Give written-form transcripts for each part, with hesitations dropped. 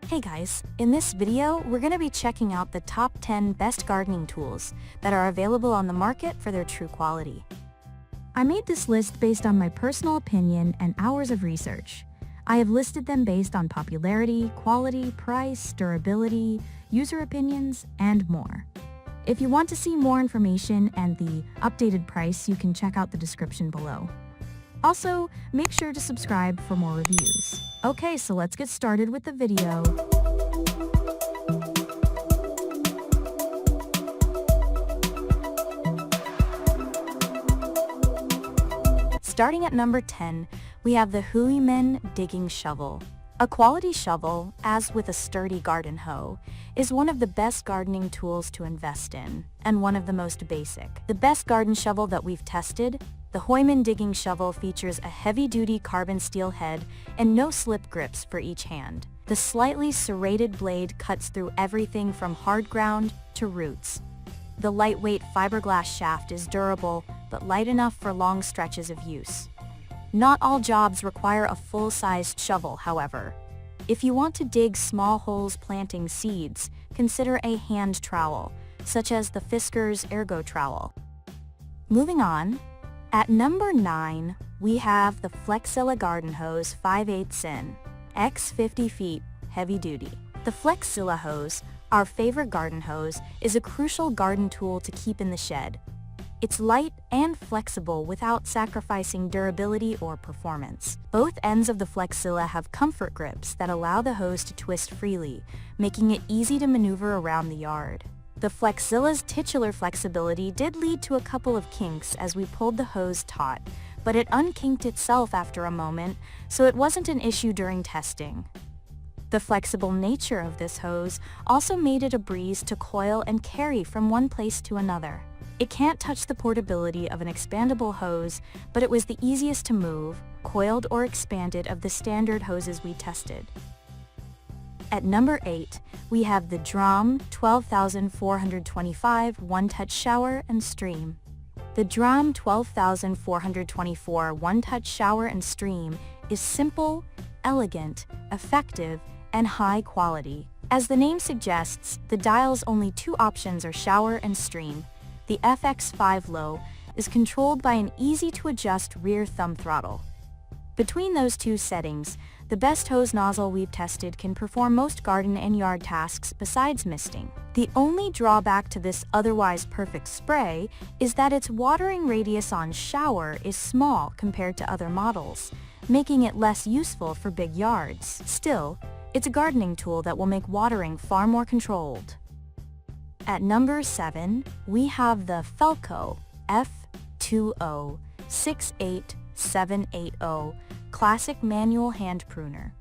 Hey guys, in this video, we're going to be checking out the top 10 best gardening tools that are available on the market for their true quality. I made this list based on my personal opinion and hours of research. I have listed them based on popularity, quality, price, durability, user opinions, and more. If you want to see more information and the updated price, you can check out the description below. Also, make sure to subscribe for more reviews. Okay, so let's get started with the video. Starting at number 10, we have the Hooyman digging shovel. A quality shovel, as with a sturdy garden hoe, is one of the best gardening tools to invest in, and one of the most basic. The best garden shovel that we've tested, the Hooyman digging shovel, features a heavy-duty carbon steel head and no slip grips for each hand. The slightly serrated blade cuts through everything from hard ground to roots. The lightweight fiberglass shaft is durable, but light enough for long stretches of use. Not all jobs require a full-sized shovel, however. If you want to dig small holes planting seeds, consider a hand trowel, such as the Fisker's Ergo trowel. Moving on, at number 9, we have the Flexzilla garden hose 5/8 in, x 50 feet, heavy duty. The Flexzilla hose, our favorite garden hose, is a crucial garden tool to keep in the shed. It's light and flexible without sacrificing durability or performance. Both ends of the Flexzilla have comfort grips that allow the hose to twist freely, making it easy to maneuver around the yard. The Flexzilla's titular flexibility did lead to a couple of kinks as we pulled the hose taut, but it unkinked itself after a moment, so it wasn't an issue during testing. The flexible nature of this hose also made it a breeze to coil and carry from one place to another. It can't touch the portability of an expandable hose, but it was the easiest to move, coiled or expanded of the standard hoses we tested. At number 8, we have the Dramm 12425 One-Touch Shower and Stream. The Dramm 12424 One-Touch Shower and Stream is simple, elegant, effective, and high quality. As the name suggests, the dial's only two options are shower and stream. The FX5 low is controlled by an easy-to-adjust rear thumb throttle. Between those two settings, the best hose nozzle we've tested can perform most garden and yard tasks besides misting. The only drawback to this otherwise perfect spray is that its watering radius on shower is small compared to other models, making it less useful for big yards. Still, it's a gardening tool that will make watering far more controlled. At number 7, we have the FELCO F2068780 Classic Manual Hand Pruner.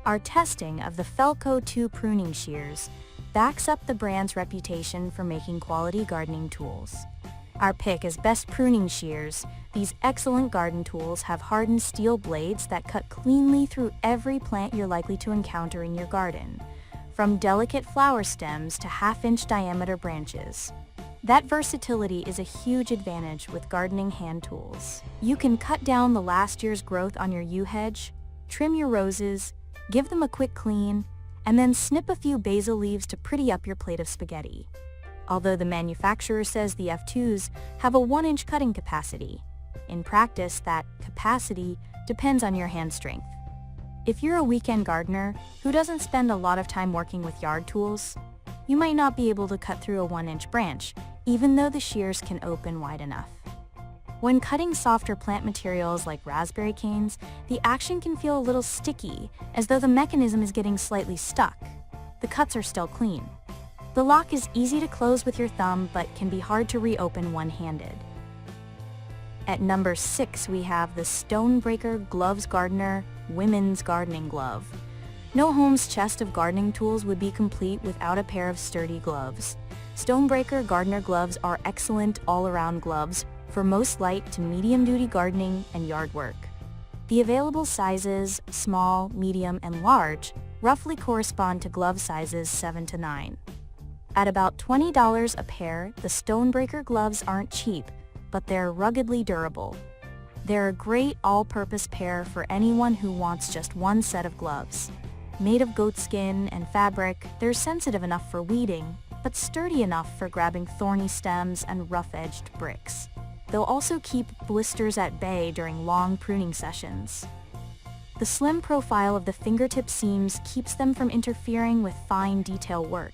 Our testing of the FELCO 2 pruning shears backs up the brand's reputation for making quality gardening tools. Our pick as best pruning shears, these excellent garden tools have hardened steel blades that cut cleanly through every plant you're likely to encounter in your garden, from delicate flower stems to half-inch diameter branches. That versatility is a huge advantage with gardening hand tools. You can cut down the last year's growth on your yew hedge, trim your roses, give them a quick clean, and then snip a few basil leaves to pretty up your plate of spaghetti. Although the manufacturer says the F2s have a 1-inch cutting capacity, in practice that capacity depends on your hand strength. If you're a weekend gardener who doesn't spend a lot of time working with yard tools, you might not be able to cut through a 1-inch branch, even though the shears can open wide enough. When cutting softer plant materials like raspberry canes, the action can feel a little sticky, as though the mechanism is getting slightly stuck. The cuts are still clean. The lock is easy to close with your thumb, but can be hard to reopen one-handed. At number 6, we have the StoneBreaker Gloves Gardener Women's Gardening Glove. No home's chest of gardening tools would be complete without a pair of sturdy gloves. StoneBreaker gardener gloves are excellent all-around gloves for most light to medium-duty gardening and yard work. The available sizes, small, medium, and large, roughly correspond to glove sizes 7 to 9. At about $20 a pair, the StoneBreaker gloves aren't cheap, but they're ruggedly durable. They're a great all-purpose pair for anyone who wants just one set of gloves. Made of goat skin and fabric, they're sensitive enough for weeding, but sturdy enough for grabbing thorny stems and rough-edged bricks. They'll also keep blisters at bay during long pruning sessions. The slim profile of the fingertip seams keeps them from interfering with fine detail work.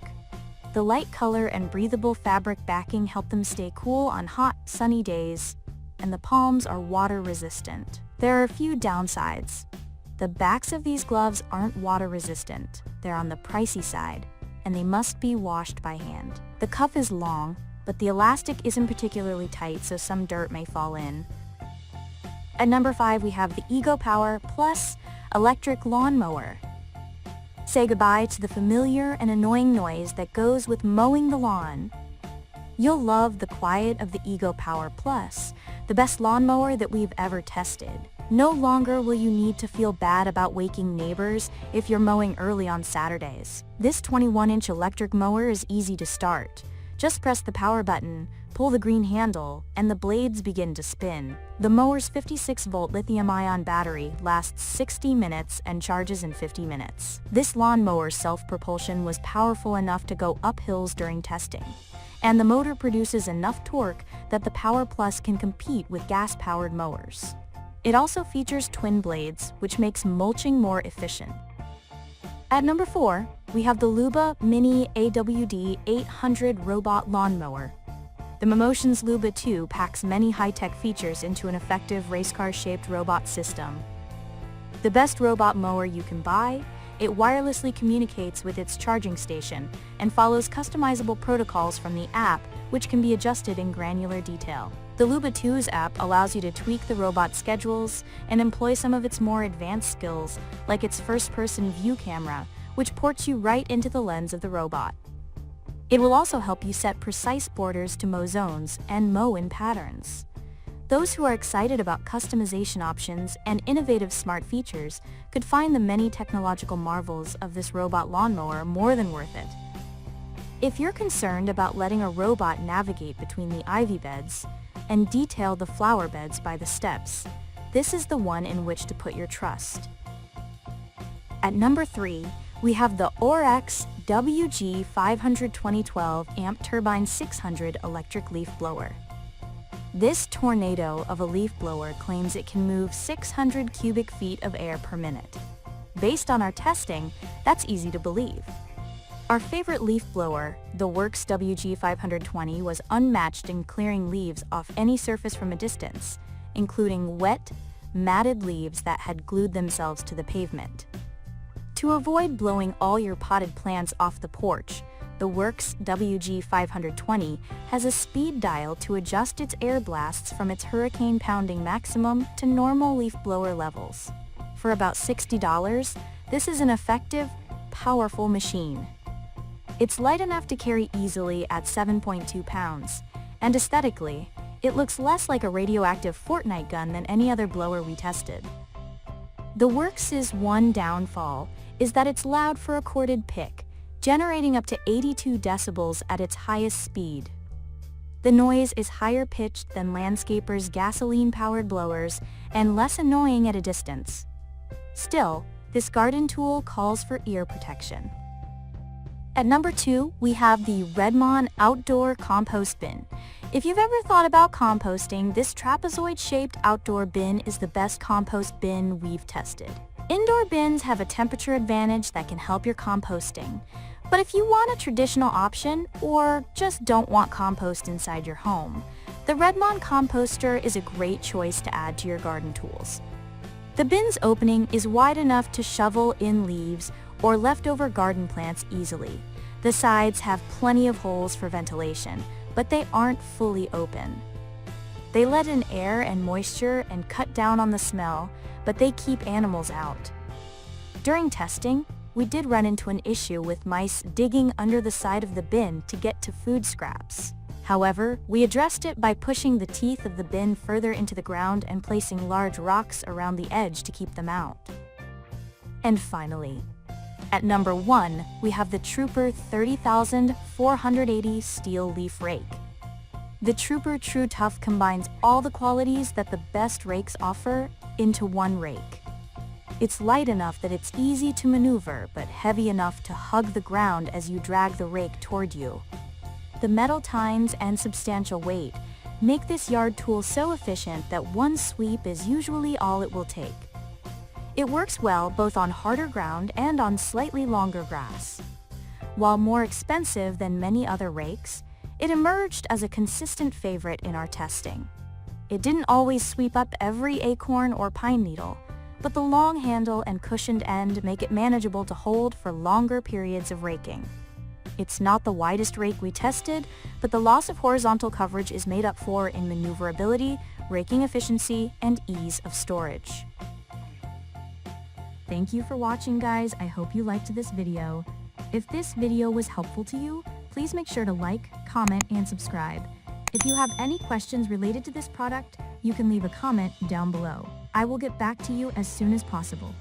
The light color and breathable fabric backing help them stay cool on hot, sunny days, and the palms are water-resistant. There are a few downsides. The backs of these gloves aren't water-resistant. They're on the pricey side, and they must be washed by hand. The cuff is long, but the elastic isn't particularly tight, so some dirt may fall in. At number 5, we have the EcoPower Plus Electric Lawnmower. Say goodbye to the familiar and annoying noise that goes with mowing the lawn. You'll love the quiet of the EcoPower Plus, the best lawnmower that we've ever tested. No longer will you need to feel bad about waking neighbors if you're mowing early on Saturdays. This 21-inch electric mower is easy to start. Just press the power button, pull the green handle, and the blades begin to spin. The mower's 56-volt lithium-ion battery lasts 60 minutes and charges in 50 minutes. This lawnmower's self-propulsion was powerful enough to go up hills during testing, and the motor produces enough torque that the Power Plus can compete with gas-powered mowers. It also features twin blades, which makes mulching more efficient. At number 4, we have the LUBA Mini AWD 800 Robot Lawnmower. The Motion's LUBA 2 packs many high-tech features into an effective racecar-shaped robot system. The best robot mower you can buy, it wirelessly communicates with its charging station and follows customizable protocols from the app, which can be adjusted in granular detail. The LUBA 2's app allows you to tweak the robot's schedules and employ some of its more advanced skills, like its first-person view camera, which ports you right into the lens of the robot. It will also help you set precise borders to mow zones and mow in patterns. Those who are excited about customization options and innovative smart features could find the many technological marvels of this robot lawnmower more than worth it. If you're concerned about letting a robot navigate between the ivy beds and detail the flower beds by the steps, this is the one in which to put your trust. At number 3, we have the WORX WG 500 2012 Amp Turbine 600 Electric Leaf Blower. This tornado of a leaf blower claims it can move 600 cubic feet of air per minute. Based on our testing, that's easy to believe. Our favorite leaf blower, the WORX WG 520, was unmatched in clearing leaves off any surface from a distance, including wet, matted leaves that had glued themselves to the pavement. To avoid blowing all your potted plants off the porch, the WORX WG 520 has a speed dial to adjust its air blasts from its hurricane-pounding maximum to normal leaf blower levels. For about $60, this is an effective, powerful machine. It's light enough to carry easily at 7.2 pounds, and aesthetically, it looks less like a radioactive Fortnite gun than any other blower we tested. The WORX's one downfall is that it's loud for a corded pick, generating up to 82 decibels at its highest speed. The noise is higher pitched than landscapers' gasoline-powered blowers and less annoying at a distance. Still, this garden tool calls for ear protection. At number 2, we have the Redmon Outdoor Compost Bin. If you've ever thought about composting, this trapezoid-shaped outdoor bin is the best compost bin we've tested. Indoor bins have a temperature advantage that can help your composting. But if you want a traditional option, or just don't want compost inside your home, the Redmon composter is a great choice to add to your garden tools. The bin's opening is wide enough to shovel in leaves or leftover garden plants easily. The sides have plenty of holes for ventilation, but they aren't fully open. They let in air and moisture and cut down on the smell, but they keep animals out. During testing, we did run into an issue with mice digging under the side of the bin to get to food scraps. However, we addressed it by pushing the teeth of the bin further into the ground and placing large rocks around the edge to keep them out. And finally, at number 1, we have the Truper 30,480 Steel Leaf Rake. The Truper True Tough combines all the qualities that the best rakes offer into one rake. It's light enough that it's easy to maneuver, but heavy enough to hug the ground as you drag the rake toward you. The metal tines and substantial weight make this yard tool so efficient that one sweep is usually all it will take. It works well both on harder ground and on slightly longer grass. While more expensive than many other rakes, it emerged as a consistent favorite in our testing. It didn't always sweep up every acorn or pine needle, but the long handle and cushioned end make it manageable to hold for longer periods of raking. It's not the widest rake we tested, but the loss of horizontal coverage is made up for in maneuverability, raking efficiency, and ease of storage. Thank you for watching, guys. I hope you liked this video. If this video was helpful to you, please make sure to like, comment, and subscribe. If you have any questions related to this product, you can leave a comment down below. I will get back to you as soon as possible.